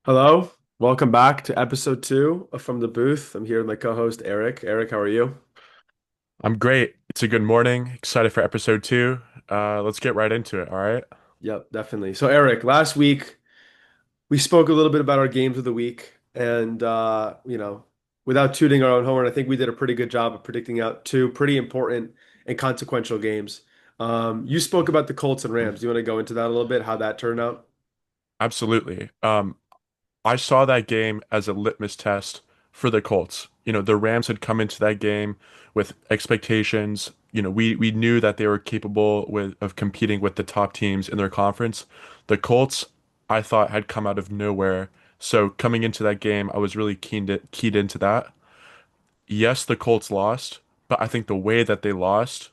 Hello, welcome back to episode two of From the Booth. I'm here with my co-host Eric. Eric, how are you? I'm great. It's a good morning. Excited for episode two. Let's get right into it. All right. Yep, definitely. So Eric, last week we spoke a little bit about our games of the week, and without tooting our own horn, I think we did a pretty good job of predicting out two pretty important and consequential games. You spoke about the Colts and Rams. Do you want to go into that a little bit, how that turned out? Absolutely. I saw that game as a litmus test for the Colts. The Rams had come into that game with expectations. We knew that they were capable of competing with the top teams in their conference. The Colts, I thought, had come out of nowhere. So coming into that game, I was really keyed into that. Yes, the Colts lost, but I think the way that they lost,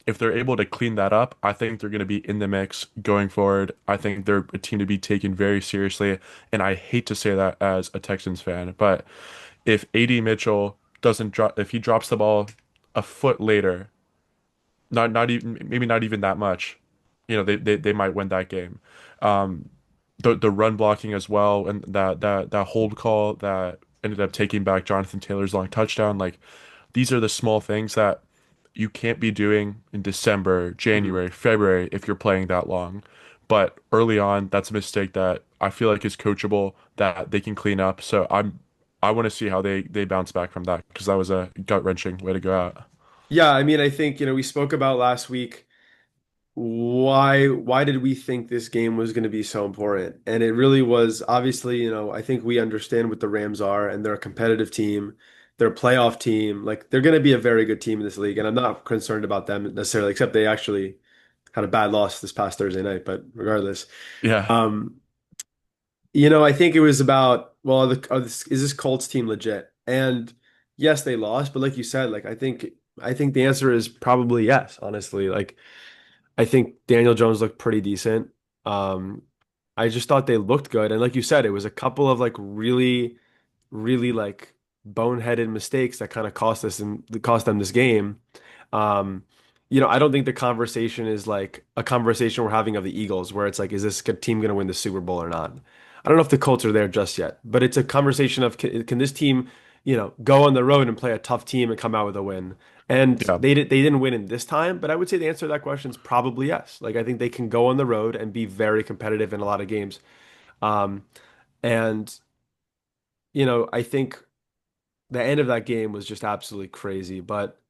if they're able to clean that up, I think they're going to be in the mix going forward. I think they're a team to be taken very seriously. And I hate to say that as a Texans fan, but if AD Mitchell doesn't drop, if he drops the ball a foot later, not even maybe not even that much, they might win that game. Um, the run blocking as well, and that hold call that ended up taking back Jonathan Taylor's long touchdown, like these are the small things that you can't be doing in December, Mhm. January, February if you're playing that long. But early on, that's a mistake that I feel like is coachable that they can clean up. So I want to see how they bounce back from that because that was a gut-wrenching way to go out. Yeah, I mean, I think, we spoke about last week. Why did we think this game was going to be so important? And it really was obviously, I think we understand what the Rams are, and they're a competitive team. They're a playoff team. Like they're going to be a very good team in this league, and I'm not concerned about them necessarily, except they actually had a bad loss this past Thursday night, but regardless. Yeah, Um, I think it was about, well, is this Colts team legit? And yes, they lost, but like you said, like I think the answer is probably yes, honestly. Like I think Daniel Jones looked pretty decent. Um, I just thought they looked good. And like you said, it was a couple of like really, really like boneheaded mistakes that kind of cost them this game. Um, I don't think the conversation is like a conversation we're having of the Eagles, where it's like, is this team going to win the Super Bowl or not? I don't know if the Colts are there just yet, but it's a conversation of can this team, go on the road and play a tough team and come out with a win? And yeah, they didn't win in this time, but I would say the answer to that question is probably yes. Like I think they can go on the road and be very competitive in a lot of games. Um, and I think the end of that game was just absolutely crazy. But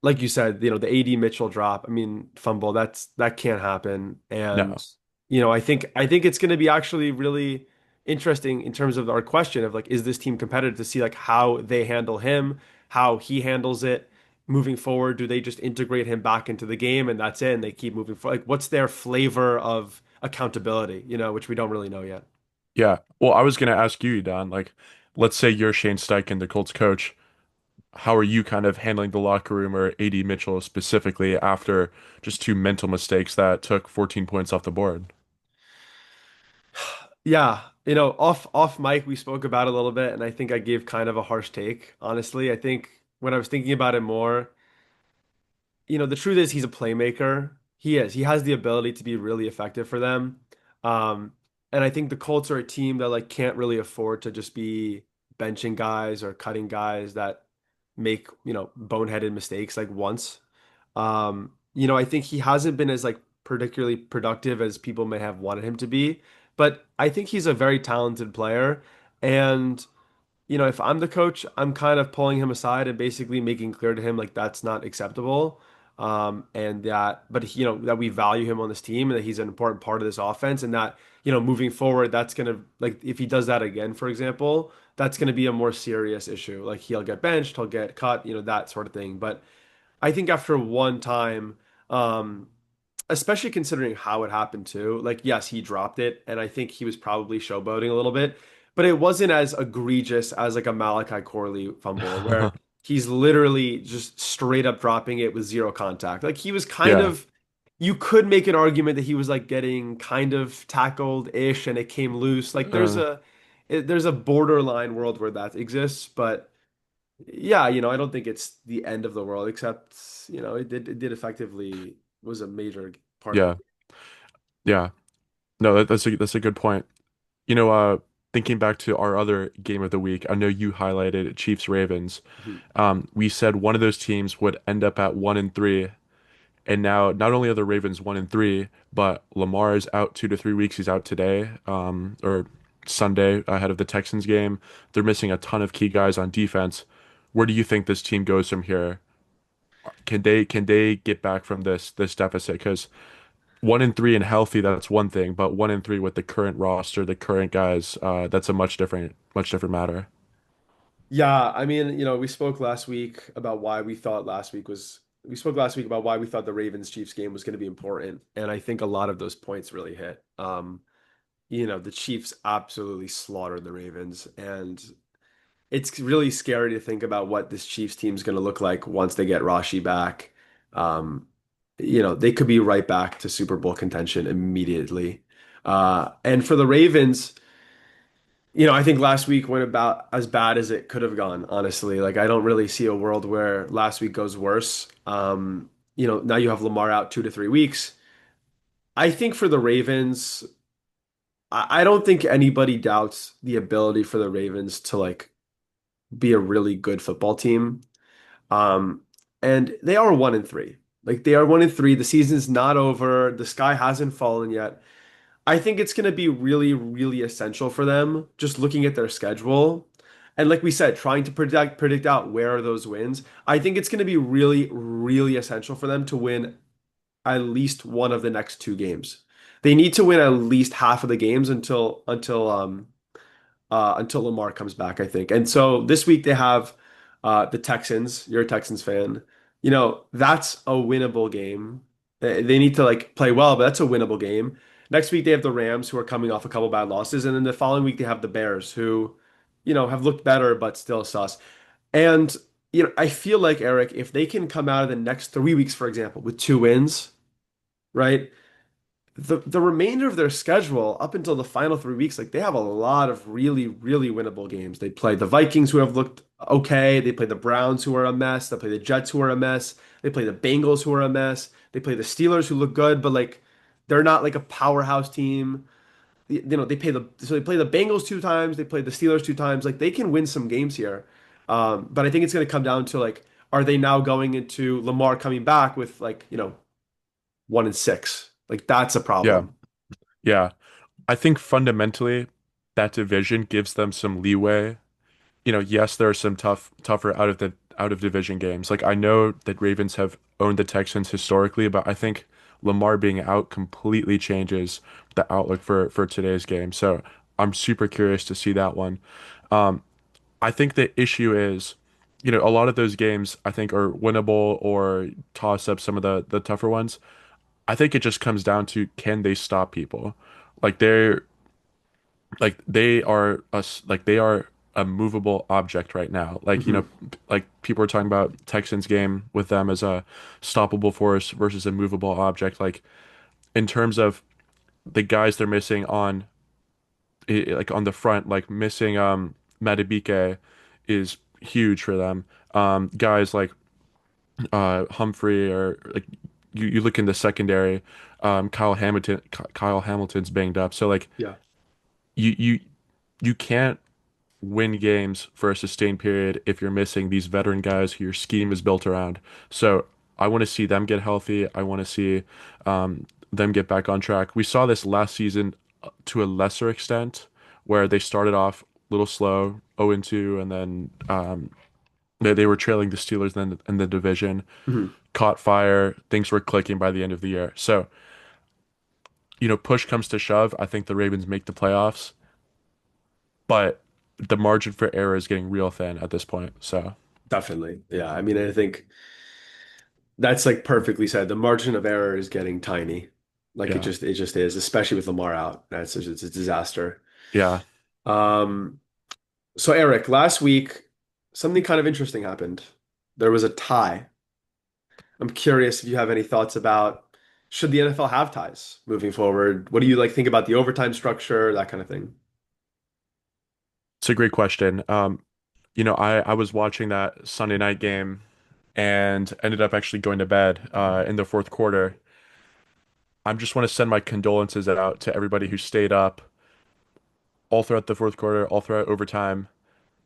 like you said, the AD Mitchell drop, I mean, fumble, that can't happen. And no, I think it's going to be actually really interesting in terms of our question of like, is this team competitive to see like how they handle him, how he handles it moving forward? Do they just integrate him back into the game and that's it, and they keep moving forward? Like, what's their flavor of accountability, which we don't really know yet. yeah. Well, I was gonna ask you, Don, like, let's say you're Shane Steichen, the Colts coach. How are you kind of handling the locker room or AD Mitchell specifically after just two mental mistakes that took 14 points off the board? Yeah, off mic we spoke about it a little bit, and I think I gave kind of a harsh take. Honestly, I think when I was thinking about it more, the truth is he's a playmaker. He is. He has the ability to be really effective for them. Um, and I think the Colts are a team that like can't really afford to just be benching guys or cutting guys that make, boneheaded mistakes like once. I think he hasn't been as like particularly productive as people may have wanted him to be, but I think he's a very talented player. And if I'm the coach, I'm kind of pulling him aside and basically making clear to him like that's not acceptable. And that, but that we value him on this team and that he's an important part of this offense, and that, moving forward, that's gonna like if he does that again, for example, that's gonna be a more serious issue. Like he'll get benched, he'll get cut, that sort of thing. But I think after one time, um, especially considering how it happened too. Like, yes, he dropped it, and I think he was probably showboating a little bit, but it wasn't as egregious as like a Malachi Corley fumble where he's literally just straight up dropping it with zero contact. Like he was kind Yeah. of, you could make an argument that he was like getting kind of tackled-ish and it came loose. Like Uh, there's a borderline world where that exists, but yeah, I don't think it's the end of the world, except, it did effectively was a major part of the yeah. game. Yeah. No, that's a good point. You know, thinking back to our other game of the week, I know you highlighted Chiefs Ravens. Mhm. We said one of those teams would end up at 1-3, and now not only are the Ravens 1-3, but Lamar is out 2 to 3 weeks. He's out today, or Sunday ahead of the Texans game. They're missing a ton of key guys on defense. Where do you think this team goes from here? Can they get back from this deficit? Because 1-3 and healthy, that's one thing, but 1-3 with the current roster, the current guys, that's a much different matter. Yeah, I mean, we spoke last week about why we thought last week was we spoke last week about why we thought the Ravens Chiefs game was going to be important, and I think a lot of those points really hit. The Chiefs absolutely slaughtered the Ravens, and it's really scary to think about what this Chiefs team is going to look like once they get Rashi back. Um, they could be right back to Super Bowl contention immediately. And for the Ravens, I think last week went about as bad as it could have gone, honestly. Like, I don't really see a world where last week goes worse. Now you have Lamar out 2 to 3 weeks. I think for the Ravens, I don't think anybody doubts the ability for the Ravens to like be a really good football team. Um, and they are 1-3. Like they are 1-3. The season's not over. The sky hasn't fallen yet. I think it's going to be really, really essential for them, just looking at their schedule. And like we said, trying to predict out where are those wins. I think it's going to be really, really essential for them to win at least one of the next two games. They need to win at least half of the games until Lamar comes back, I think. And so this week they have the Texans. You're a Texans fan. That's a winnable game. They need to like play well, but that's a winnable game. Next week they have the Rams, who are coming off a couple bad losses, and then the following week they have the Bears, who, have looked better but still sus. And I feel like Eric, if they can come out of the next 3 weeks, for example, with two wins, right? The remainder of their schedule up until the final 3 weeks, like they have a lot of really, really winnable games. They play the Vikings, who have looked okay. They play the Browns, who are a mess. They play the Jets, who are a mess. They play the Bengals, who are a mess. They play the Steelers, who look good, but like they're not like a powerhouse team. They play the Bengals 2 times. They play the Steelers 2 times. Like they can win some games here. But I think it's going to come down to like, are they now going into Lamar coming back with like 1-6? Like that's a Yeah, problem. yeah. I think fundamentally that division gives them some leeway. Yes, there are some tougher out of division games. Like I know that Ravens have owned the Texans historically, but I think Lamar being out completely changes the outlook for today's game. So I'm super curious to see that one. Um, I think the issue is, a lot of those games I think are winnable or toss up some of the tougher ones. I think it just comes down to can they stop people? Like they are a movable object right now. Like, Hmm. like people are talking about Texans game with them as a stoppable force versus a movable object. Like in terms of the guys they're missing on like on the front, like missing Madubuike is huge for them. Guys like Humphrey or like you look in the secondary, Kyle Hamilton's banged up. So like Yeah, you you you can't win games for a sustained period if you're missing these veteran guys who your scheme is built around. So I want to see them get healthy. I want to see them get back on track. We saw this last season to a lesser extent, where they started off a little slow, 0-2, and then they were trailing the Steelers in the division, hmm, caught fire, things were clicking by the end of the year. So, push comes to shove, I think the Ravens make the playoffs, but the margin for error is getting real thin at this point. So, definitely. Yeah, I mean, I think that's like perfectly said. The margin of error is getting tiny. Like yeah. it just is, especially with Lamar out. It's a disaster. Yeah. Um, so Eric, last week something kind of interesting happened. There was a tie. I'm curious if you have any thoughts about should the NFL have ties moving forward? What do you like think about the overtime structure, that kind of thing? It's a great question. I was watching that Sunday night game and ended up actually going to bed in the fourth quarter. I just want to send my condolences out to everybody who stayed up. all throughout the fourth quarter, all throughout overtime,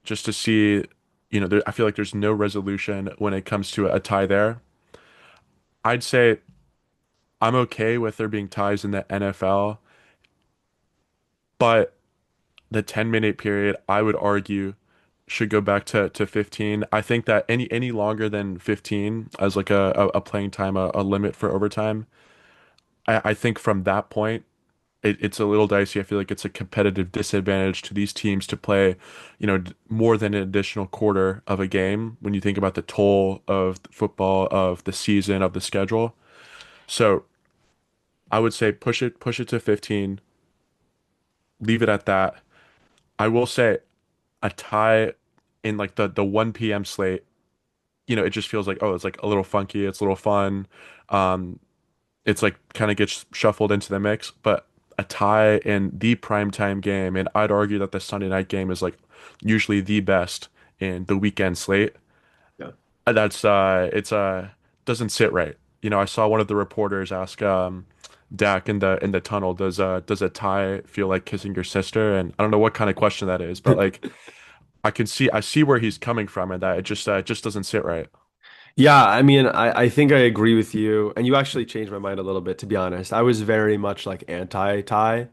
just to see, I feel like there's no resolution when it comes to a tie there. I'd say I'm okay with there being ties in the NFL, but the 10-minute period, I would argue, should go back to 15. I think that any longer than 15 as like a playing time, a limit for overtime, I think from that point, it's a little dicey. I feel like it's a competitive disadvantage to these teams to play, more than an additional quarter of a game when you think about the toll of football, of the season, of the schedule. So I would say push it to 15, leave it at that. I will say a tie in like the 1 p.m. slate, it just feels like, oh, it's like a little funky, it's a little fun. Um, it's like kind of gets shuffled into the mix, but a tie in the primetime game, and I'd argue that the Sunday night game is like usually the best in the weekend slate. Yeah. That's it's doesn't sit right. I saw one of the reporters ask Dak in the tunnel, does a tie feel like kissing your sister? And I don't know what kind of question that is, but like I see where he's coming from, and that it just doesn't sit right. Yeah, I mean, I think I agree with you. And you actually changed my mind a little bit, to be honest. I was very much like anti-tie.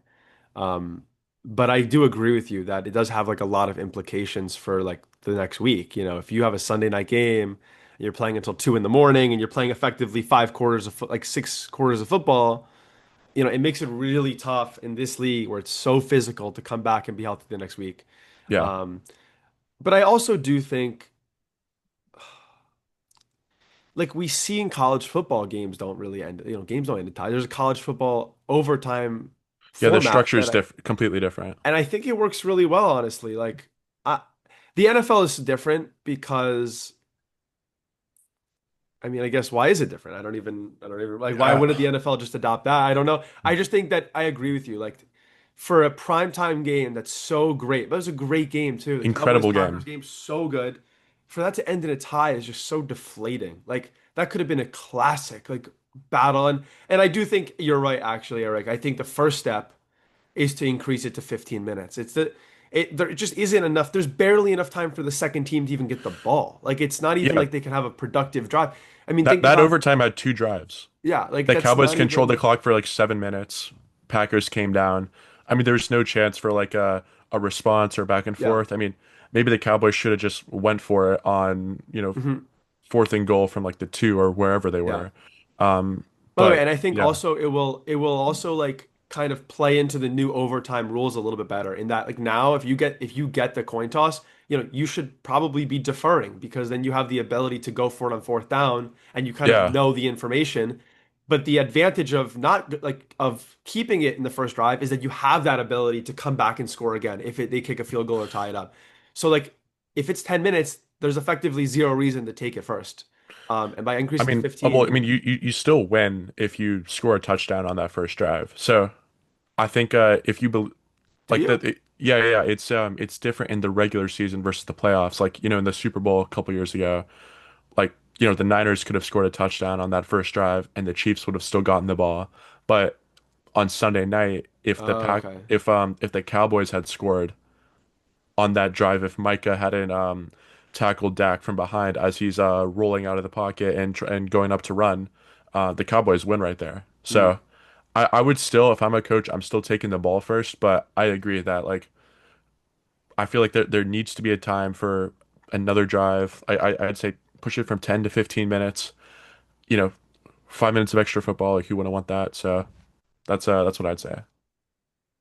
Um, but I do agree with you that it does have like a lot of implications for like the next week. If you have a Sunday night game, and you're playing until 2 in the morning and you're playing effectively 5 quarters of like 6 quarters of football, it makes it really tough in this league where it's so physical to come back and be healthy the next week. Yeah. Um, but I also do think like we see in college football, games don't really end, games don't end in tie. There's a college football overtime Yeah, the format structure is that completely different. I think it works really well, honestly. Like I, the NFL is different because I mean, I guess why is it different? I don't even like why Uh, wouldn't the NFL just adopt that? I don't know. I just think that I agree with you. Like for a primetime game that's so great, that was a great game too. The Cowboys Incredible Packers game. game so good. For that to end in a tie is just so deflating. Like that could have been a classic like battle and I do think you're right actually, Eric. I think the first step is to increase it to 15 minutes. There just isn't enough. There's barely enough time for the second team to even get the ball. Like it's not even Yeah, like they can have a productive drive. I mean, that think that about overtime had two drives. yeah, like The that's Cowboys not controlled the even clock for like 7 minutes. Packers came down. I mean, there was no chance for like a response or back and yeah. forth. I mean, maybe the Cowboys should have just went for it on, Hmm. fourth and goal from like the two or wherever they Yeah. were. Um, By the way, but and I think yeah, also it will also like kind of play into the new overtime rules a little bit better in that like now if you get the coin toss, you should probably be deferring because then you have the ability to go for it on fourth down and you kind of yeah. know the information. But the advantage of not like of keeping it in the first drive is that you have that ability to come back and score again if they kick a field goal or tie it up. So like if it's 10 minutes, there's effectively zero reason to take it first. And by I increasing to mean, well, I 15, mean, you still win if you score a touchdown on that first drive. So I think if you bel do like you? that, yeah, it's different in the regular season versus the playoffs. Like, in the Super Bowl a couple years ago, like, the Niners could have scored a touchdown on that first drive and the Chiefs would have still gotten the ball. But on Sunday night, Okay. if the Cowboys had scored on that drive, if Micah hadn't tackled Dak from behind as he's rolling out of the pocket and going up to run, the Cowboys win right there. Mm. So I would still, if I'm a coach, I'm still taking the ball first, but I agree that like I feel like there needs to be a time for another drive. I'd say push it from 10 to 15 minutes. You know, 5 minutes of extra football. Like, who wouldn't want that? So that's what I'd say.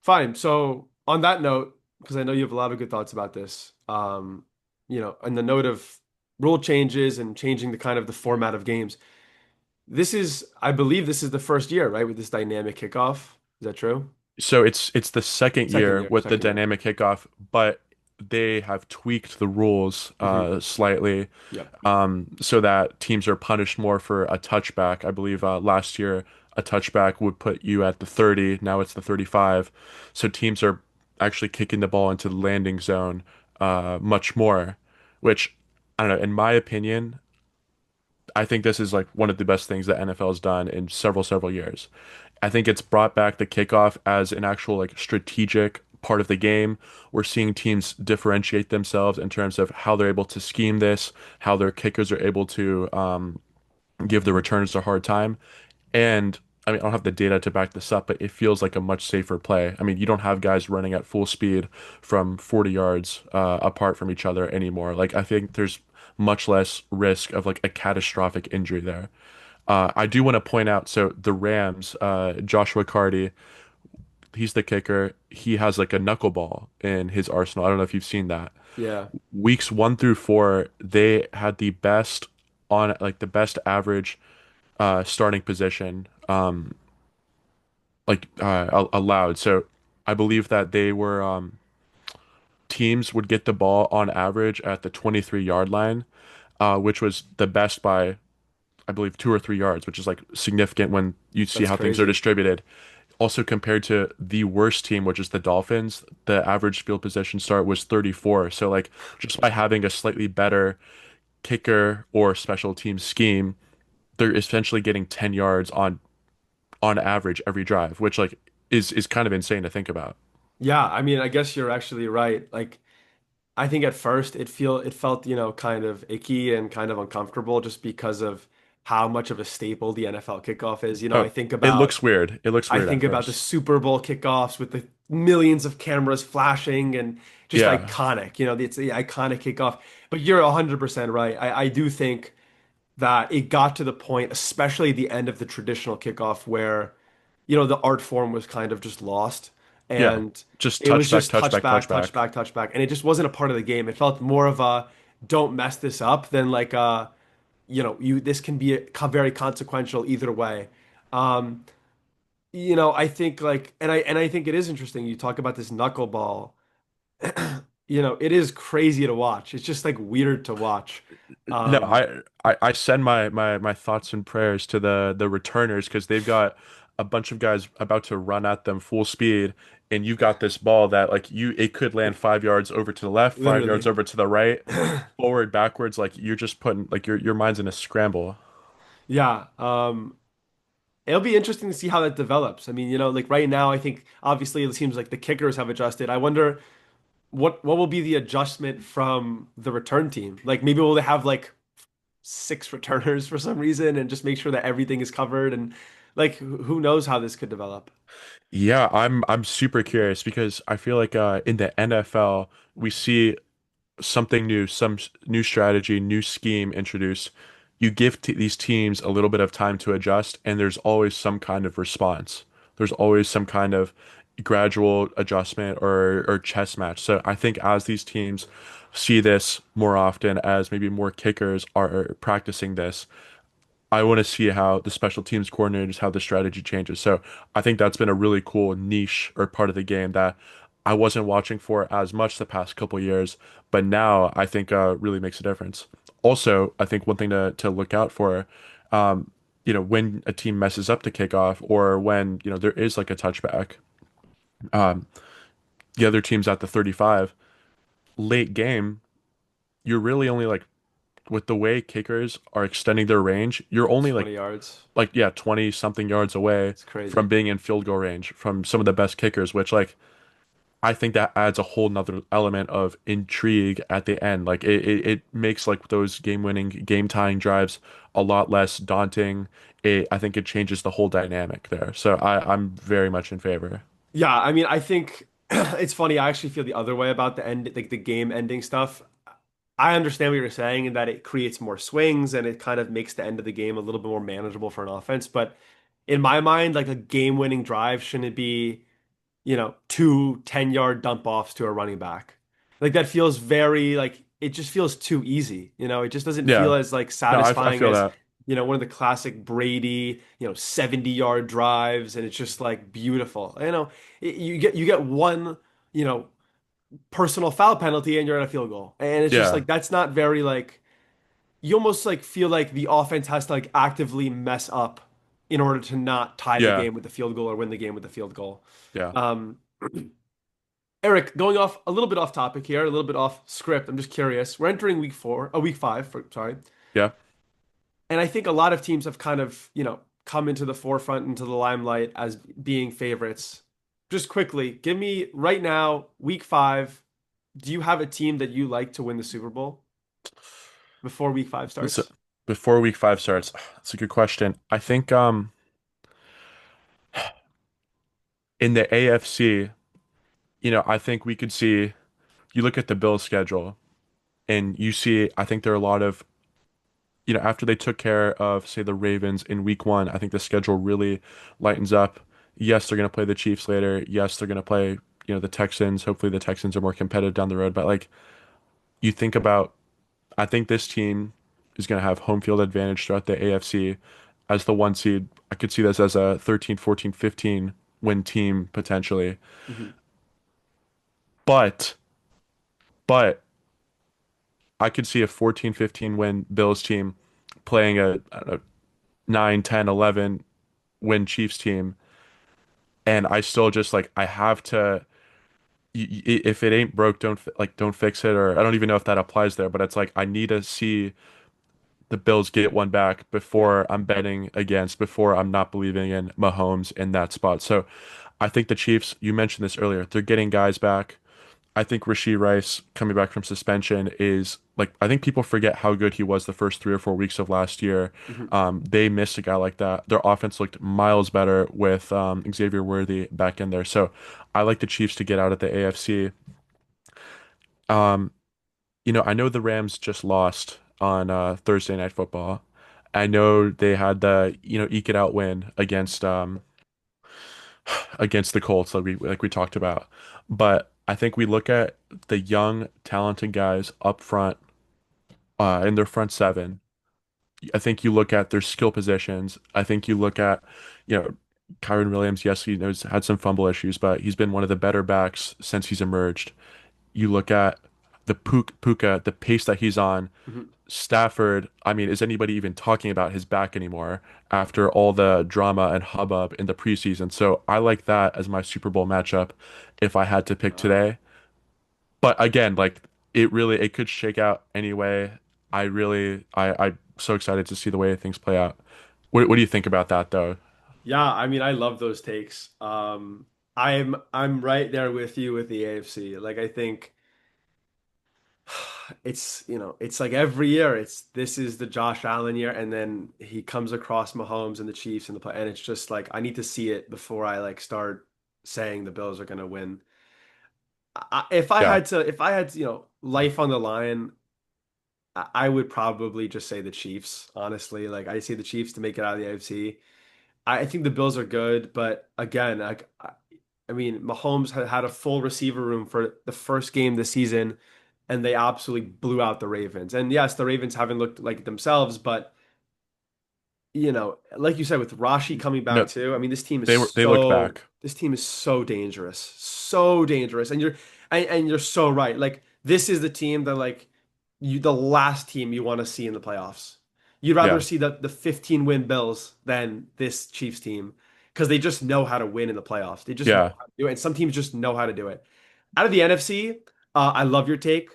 Fine. So on that note, because I know you have a lot of good thoughts about this, on the note of rule changes and changing the kind of the format of games, I believe this is the first year, right, with this dynamic kickoff. Is that true? So it's the second Second year year, with the second year. dynamic kickoff, but they have tweaked the rules Hmm. slightly, Yep. so that teams are punished more for a touchback. I believe last year a touchback would put you at the 30. Now it's the 35. So teams are actually kicking the ball into the landing zone much more, which I don't know. In my opinion, I think this is like one of the best things that NFL has done in several years. I think it's brought back the kickoff as an actual like strategic part of the game. We're seeing teams differentiate themselves in terms of how they're able to scheme this, how their kickers are able to give the returners a hard time. And I mean, I don't have the data to back this up, but it feels like a much safer play. I mean, you don't have guys running at full speed from 40 yards apart from each other anymore. Like, I think there's much less risk of like a catastrophic injury there. I do want to point out, so the Rams, Joshua Cardi, he's the kicker. He has like a knuckleball in his arsenal. I don't know if you've seen that. Yeah. Weeks 1 through 4, they had the best on like the best average starting position allowed. So I believe that they were teams would get the ball on average at the 23-yard line, which was the best by I believe 2 or 3 yards, which is like significant when you see That's how things are crazy. distributed. Also compared to the worst team, which is the Dolphins, the average field position start was 34. So like just by having a slightly better kicker or special team scheme, they're essentially getting 10 yards on average every drive, which like is kind of insane to think about. Yeah, I mean, I guess you're actually right. Like I think at first it felt, kind of icky and kind of uncomfortable just because of how much of a staple the NFL kickoff is. Oh, it looks weird. It looks I weird at think about the first. Super Bowl kickoffs with the millions of cameras flashing and just Yeah. iconic. It's the iconic kickoff. But you're 100% right. I do think that it got to the point, especially the end of the traditional kickoff, where the art form was kind of just lost. Yeah. And Just it was touchback, just touchback, touchback, touchback. touchback, touchback. And it just wasn't a part of the game. It felt more of a don't mess this up than like this can be very consequential either way. Um, I think like and I think it is interesting you talk about this knuckleball. It is crazy to watch. It's just like weird to watch. No, Um, I send my thoughts and prayers to the returners because they've got a bunch of guys about to run at them full speed, and you've got this ball that like you it could land 5 yards over to the left, 5 yards literally. over to the right, forward, backwards. Like you're just putting like your mind's in a scramble. Yeah. It'll be interesting to see how that develops. I mean, like right now, I think obviously it seems like the kickers have adjusted. I wonder what will be the adjustment from the return team? Like maybe will they have like six returners for some reason and just make sure that everything is covered and like who knows how this could develop. Yeah, I'm super curious because I feel like in the NFL we see something new, some new strategy, new scheme introduced. You give t these teams a little bit of time to adjust, and there's always some kind of response. There's always some kind of gradual adjustment or chess match. So I think as these teams see this more often, as maybe more kickers are practicing this, I want to see how the special teams coordinators, how the strategy changes. So I think that's been a really cool niche or part of the game that I wasn't watching for as much the past couple years, but now I think really makes a difference. Also, I think one thing to look out for, when a team messes up the kickoff or when, there is like a touchback, um, the other team's at the 35, late game, you're really only like with the way kickers are extending their range, you're only 20 yards. like yeah 20 something yards away It's from crazy. being in field goal range from some of the best kickers, which like I think that adds a whole nother element of intrigue at the end. Like it makes like those game-winning game-tying drives a lot less daunting. I think it changes the whole dynamic there, so I'm very much in favor. Yeah, I mean, I think it's funny. I actually feel the other way about the end, like the game ending stuff. I understand what you're saying in that it creates more swings and it kind of makes the end of the game a little bit more manageable for an offense. But in my mind, like a game-winning drive shouldn't be, two 10-yard dump offs to a running back. Like that feels very like it just feels too easy. It just doesn't feel Yeah, as like no, I satisfying feel as, that. one of the classic Brady, 70-yard drives and it's just like beautiful. You get one, you know, personal foul penalty and you're at a field goal. And it's just Yeah, like that's not very like you almost like feel like the offense has to like actively mess up in order to not tie the yeah, game with the field goal or win the game with the field goal. yeah, Um, Eric, going off a little bit off topic here, a little bit off script. I'm just curious. We're entering week five, sorry. yeah. And I think a lot of teams have kind of, come into the forefront, into the limelight as being favorites. just quickly, give me right now, week five. Do you have a team that you like to win the Super Bowl before week five So starts? before week five starts, that's a good question. I think in the AFC, I think we could see you look at the Bills schedule and you see I think there are a lot of after they took care of, say, the Ravens in week one, I think the schedule really lightens up. Yes, they're going to play the Chiefs later. Yes, they're going to play, the Texans. Hopefully, the Texans are more competitive down the road. But like, you think about, I think this team is going to have home field advantage throughout the AFC as the one seed. I could see this as a 13, 14, 15 win team potentially. Mhm. But, but I could see a 14, 15 win Bills team playing I don't know, 9, 10, 11 win Chiefs team, and I still just like I have to if it ain't broke, don't fix it, or I don't even know if that applies there, but it's like I need to see the Bills get one back Yeah. before I'm betting against, before I'm not believing in Mahomes in that spot. So I think the Chiefs, you mentioned this earlier, they're getting guys back. I think Rashee Rice coming back from suspension is like I think people forget how good he was the first 3 or 4 weeks of last year. Mhm. They missed a guy like that. Their offense looked miles better with Xavier Worthy back in there. So I like the Chiefs to get out of the AFC. Um, I know the Rams just lost on Thursday Night Football. I know they had the eke it out win against the Colts like we talked about. But I think we look at the young, talented guys up front in their front seven. I think you look at their skill positions. I think you look at, you know, Kyron Williams. Yes, he knows had some fumble issues, but he's been one of the better backs since he's emerged. You look at the Puka, the pace that he's on. Mhm. Stafford, I mean, is anybody even talking about his back anymore after all the drama and hubbub in the preseason? So I like that as my Super Bowl matchup if I had to pick Wow. today. But again, like it could shake out anyway. I'm so excited to see the way things play out. What do you think about that though? Yeah, I mean, I love those takes. I'm right there with you with the AFC. Like, I think it's like every year, this is the Josh Allen year, and then he comes across Mahomes and the Chiefs and the play, and it's just like I need to see it before I like start saying the Bills are gonna win. Yeah, If I had, life on the line, I would probably just say the Chiefs, honestly. Like I see the Chiefs to make it out of the AFC. I think the Bills are good, but again, like I mean, Mahomes had a full receiver room for the first game this season, and they absolutely blew out the Ravens. And yes, the Ravens haven't looked like themselves, but like you said, with Rashi coming back no, too, I mean, they looked back. this team is so dangerous, and you're so right. Like this is the team that like the last team you want to see in the playoffs. You'd rather Yeah, see the 15 win Bills than this Chiefs team because they just know how to win in the playoffs. They just know yeah, how to do it, and some teams just know how to do it. Out of the NFC, I love your take.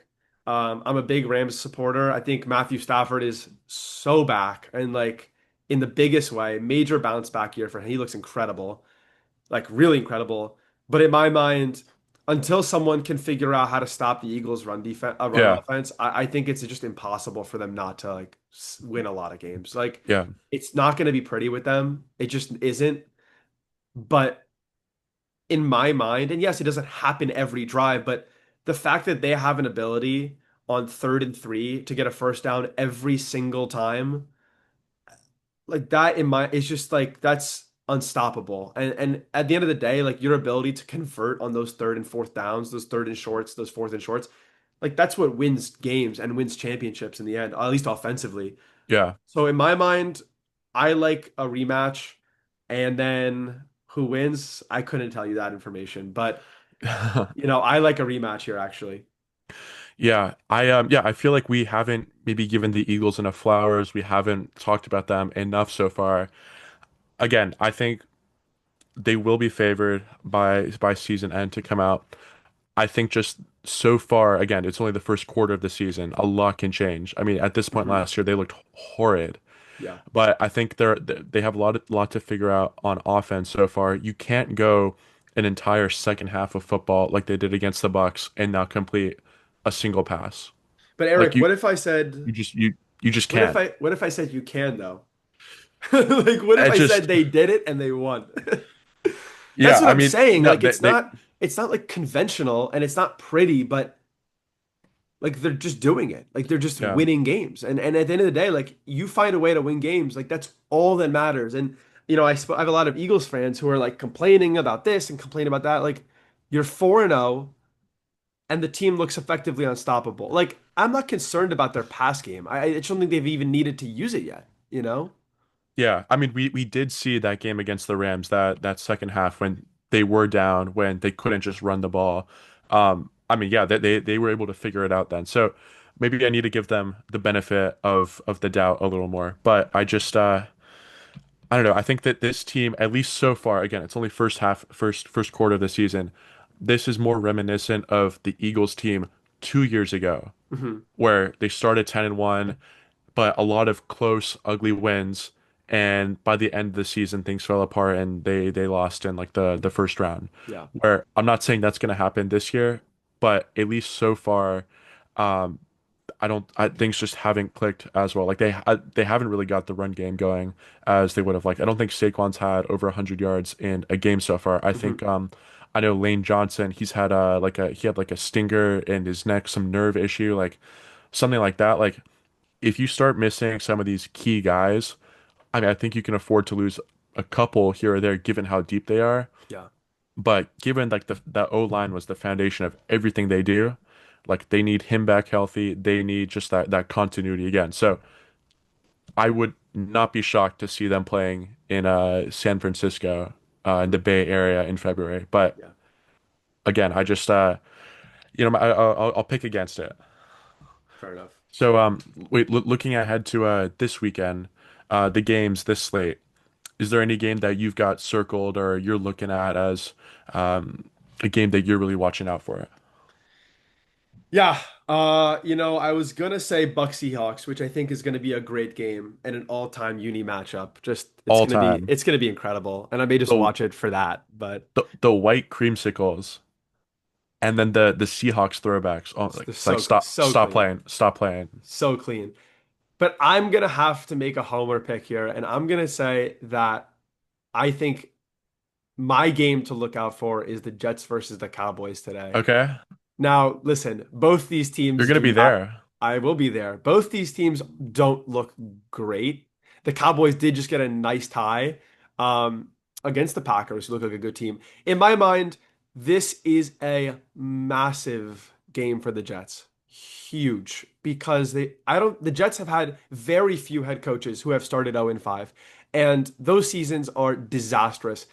I'm a big Rams supporter. I think Matthew Stafford is so back and like in the biggest way, major bounce back year for him. He looks incredible, like really incredible. But in my mind, until someone can figure out how to stop the Eagles' run yeah, offense, I think it's just impossible for them not to like win a lot of games. Like yeah, it's not going to be pretty with them. It just isn't. But in my mind, and yes, it doesn't happen every drive, but the fact that they have an ability on 3rd and 3 to get a first down every single time, like that in my, it's just like that's unstoppable. And at the end of the day, like your ability to convert on those 3rd and 4th downs, those third and shorts, those fourth and shorts, like that's what wins games and wins championships in the end, at least offensively. yeah. So in my mind, I like a rematch, and then who wins? I couldn't tell you that information, but I like a rematch here actually. Yeah, I feel like we haven't maybe given the Eagles enough flowers. We haven't talked about them enough so far. Again, I think they will be favored by season end to come out. I think just so far, again, it's only the first quarter of the season. A lot can change. I mean, at this point Mhm. last year, they looked horrid, Yeah. but I think they have a lot to figure out on offense so far. You can't go an entire second half of football like they did against the Bucks and not complete a single pass. But Like Eric, what if I said, you just can't. what if I said you can though? Like, what if It I said just they did it and they won? That's yeah, what I I'm mean, saying. no, Like, it's not like conventional and it's not pretty, but like they're just doing it. Like they're just yeah. winning games. And at the end of the day, like you find a way to win games. Like that's all that matters. And I have a lot of Eagles fans who are like complaining about this and complaining about that. Like you're 4-0 and the team looks effectively unstoppable. Like I'm not concerned about their pass game. I just don't think they've even needed to use it yet, you know? Yeah, I mean, we did see that game against the Rams, that second half when they were down, when they couldn't just run the ball. I mean, yeah, they were able to figure it out then. So maybe I need to give them the benefit of the doubt a little more. But I don't know. I think that this team, at least so far, again, it's only first quarter of the season. This is more reminiscent of the Eagles team 2 years ago, Hmm. where they started 10-1, but a lot of close, ugly wins. And by the end of the season, things fell apart and they lost in like the first round. Yeah. Where I'm not saying that's going to happen this year, but at least so far, um, things just haven't clicked as well. Like they haven't really got the run game going as they would have liked. I don't think Saquon's had over 100 yards in a game so far. I think Hmm. I know Lane Johnson, he's had he had like a stinger in his neck, some nerve issue, like something like that. Like if you start missing some of these key guys, I mean, I think you can afford to lose a couple here or there given how deep they are. Yeah. But given like that O line was the foundation of everything they do, like they need him back healthy. They need just that continuity again. So I would not be shocked to see them playing in San Francisco in the Hmm. Bay Area in February. But Yeah. again, I just I'll pick against it. Fair enough. So wait, looking ahead to this weekend, the games this slate. Is there any game that you've got circled or you're looking at as a game that you're really watching out for? Yeah, I was gonna say Bucks Seahawks, which I think is gonna be a great game and an all-time uni matchup. Just All time. it's gonna be incredible, and I may just The watch it for that. But the white creamsicles and then the Seahawks throwbacks. Oh, like they're it's like so clean, stop playing. so clean. But I'm gonna have to make a homer pick here, and I'm gonna say that I think my game to look out for is the Jets versus the Cowboys today. Okay, Now, listen, both these you're teams gonna do be not. there. I will be there. Both these teams don't look great. The Cowboys did just get a nice tie um, against the Packers, who look like a good team. In my mind, this is a massive game for the Jets. Huge because the Jets have had very few head coaches who have started 0-5, and those seasons are disastrous.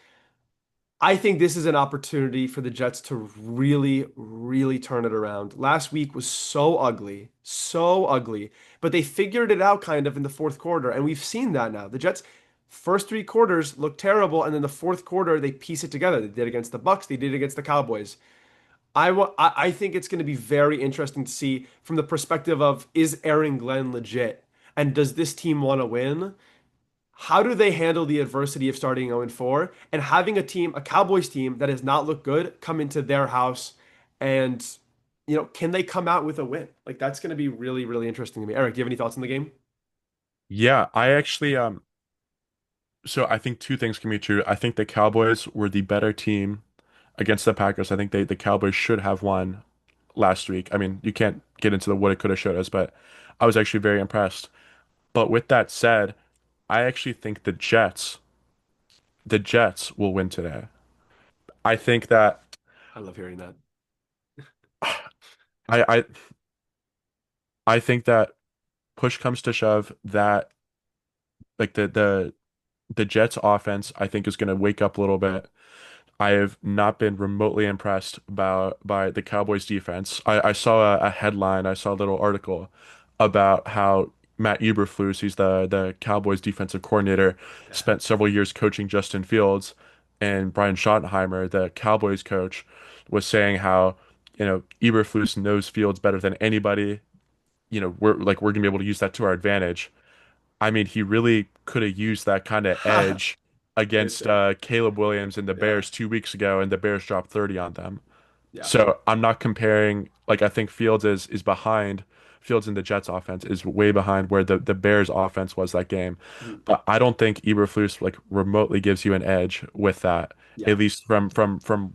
I think this is an opportunity for the Jets to really, really turn it around. Last week was so ugly, but they figured it out kind of in the fourth quarter, and we've seen that now. The Jets' first three quarters look terrible, and then the fourth quarter they piece it together. They did against the Bucks, they did against the Cowboys. I think it's going to be very interesting to see from the perspective of is Aaron Glenn legit, and does this team want to win? How do they handle the adversity of starting 0-4 and having a Cowboys team that has not looked good come into their house and can they come out with a win? Like that's going to be really, really interesting to me. Eric, do you have any thoughts on the game? Yeah, I actually so I think two things can be true. I think the Cowboys were the better team against the Packers. I think the Cowboys should have won last week. I mean, you can't get into the what it could have showed us, but I was actually very impressed. But with that said, I actually think the Jets will win today. I think that I love hearing that. I I I think that push comes to shove that like the Jets offense I think is going to wake up a little bit. I have not been remotely impressed by the Cowboys defense. I saw a headline, I saw a little article about how Matt Eberflus, he's the Cowboys defensive coordinator, Yeah. spent several years coaching Justin Fields, and Brian Schottenheimer, the Cowboys coach, was saying how, Eberflus knows Fields better than anybody. We're gonna be able to use that to our advantage. I mean, he really could have used that kind of edge against Interesting. Caleb Williams and the Yeah. Bears 2 weeks ago, and the Bears dropped 30 on them. Yeah. So I'm not comparing, like I think Fields is behind. Fields in the Jets offense is way behind where the Bears offense was that game. Mhm. But I don't think Eberflus like remotely gives you an edge with that, Yeah. at least from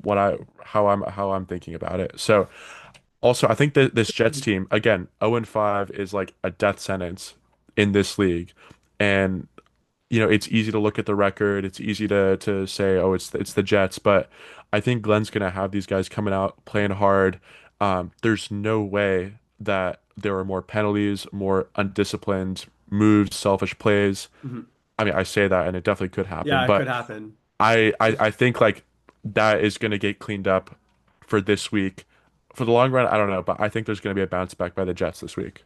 what I how I'm thinking about it. So also I think that this Jets team, again, 0-5 is like a death sentence in this league. And it's easy to look at the record. It's easy to say, oh, it's the Jets, but I think Glenn's gonna have these guys coming out playing hard. There's no way that there are more penalties, more undisciplined moves, selfish plays. Mhm. I mean, I say that, and it definitely could happen, Yeah, it could but happen. I think like that is gonna get cleaned up for this week. For the long run, I don't know, but I think there's gonna be a bounce back by the Jets this week.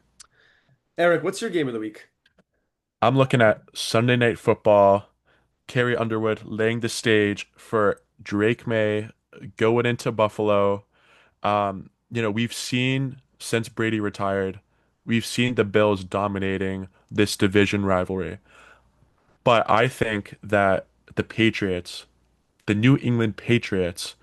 Eric, what's your game of the week? I'm looking at Sunday Night Football. Carrie Underwood laying the stage for Drake May going into Buffalo. We've seen since Brady retired, we've seen the Bills dominating this division rivalry. But I think that the Patriots, the New England Patriots,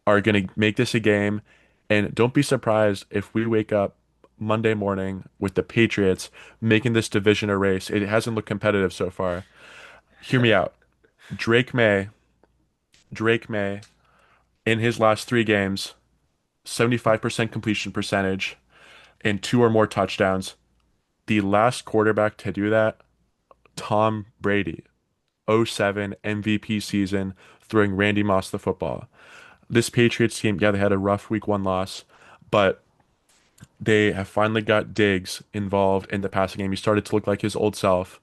are going to make this a game. And don't be surprised if we wake up Monday morning with the Patriots making this division a race. It hasn't looked competitive so far. Hear me out. Drake May, Drake May in his last 3 games, 75% completion percentage and two or more touchdowns. The last quarterback to do that, Tom Brady, '07 MVP season, throwing Randy Moss the football. This Patriots team, yeah, they had a rough week 1 loss, but they have finally got Diggs involved in the passing game. He started to look like his old self.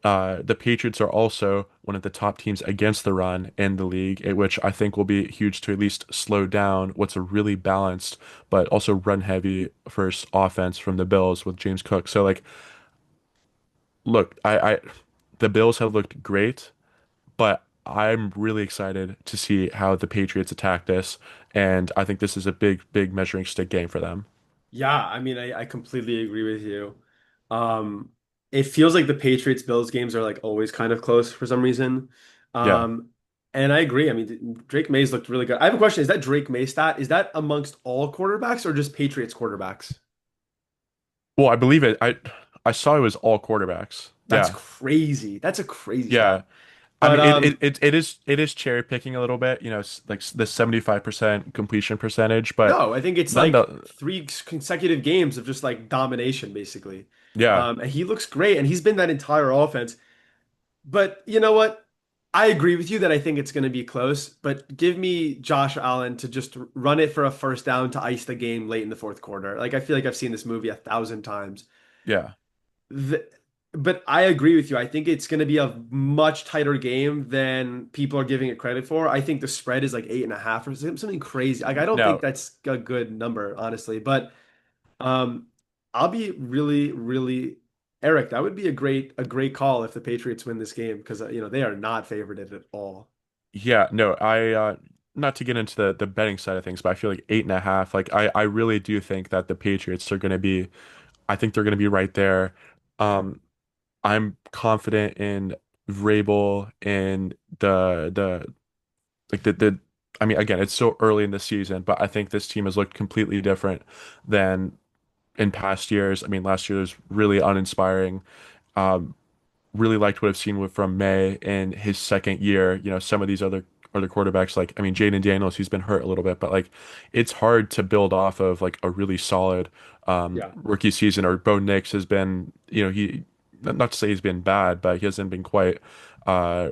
The Patriots are also one of the top teams against the run in the league, which I think will be huge to at least slow down what's a really balanced but also run heavy first offense from the Bills with James Cook. So like, look, the Bills have looked great, but I'm really excited to see how the Patriots attack this, and I think this is a big measuring stick game for them. Yeah, I mean, I completely agree with you. Um, it feels like the Patriots Bills games are like always kind of close for some reason. Yeah. Um, and I agree. I mean, Drake May's looked really good. I have a question. Is that Drake May stat? Is that amongst all quarterbacks or just Patriots quarterbacks? Well, I believe it. I saw it was all quarterbacks. That's Yeah. crazy. That's a crazy Yeah. stat. I But mean, it is cherry picking a little bit, like the 75% completion percentage, but no, I think it's none like the three consecutive games of just like domination, basically. yeah, And he looks great, and he's been that entire offense. But you know what? I agree with you that I think it's going to be close, but give me Josh Allen to just run it for a first down to ice the game late in the fourth quarter. Like I feel like I've seen this movie 1,000 times. yeah. The, but I agree with you. I think it's going to be a much tighter game than people are giving it credit for. I think the spread is like 8.5 or something crazy. Like I don't think No, that's a good number, honestly. But um, I'll be really, really Eric. That would be a great call if the Patriots win this game because they are not favored at all. yeah, no, I not to get into the betting side of things, but I feel like 8.5, like I really do think that the Patriots are gonna be I think they're gonna be right there. Um, I'm confident in Vrabel and the like the I mean, again, it's so early in the season, but I think this team has looked completely different than in past years. I mean, last year was really uninspiring. Um, really liked what I've seen from May in his second year. Some of these other quarterbacks, like I mean, Jaden Daniels, he's been hurt a little bit, but like it's hard to build off of like a really solid Yeah. rookie season. Or Bo Nix has been, he not to say he's been bad, but he hasn't been uh,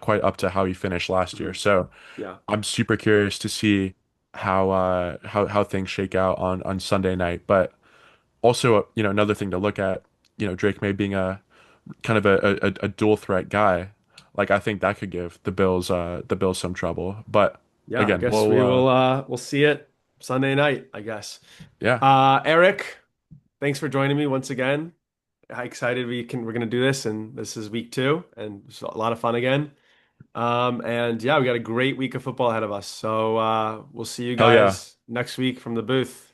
quite up to how he finished last year. Mhm. So Yeah. I'm super curious to see how things shake out on Sunday night. But also, another thing to look at, Drake May being a kind of a dual threat guy, like I think that could give the Bills some trouble. But Yeah, I again, guess we'll see it Sunday night, I guess. yeah, Eric, thanks for joining me once again. How excited we're gonna do this, and this is week two, and it's a lot of fun again. And yeah, we got a great week of football ahead of us. So we'll see you hell yeah. guys next week from the booth.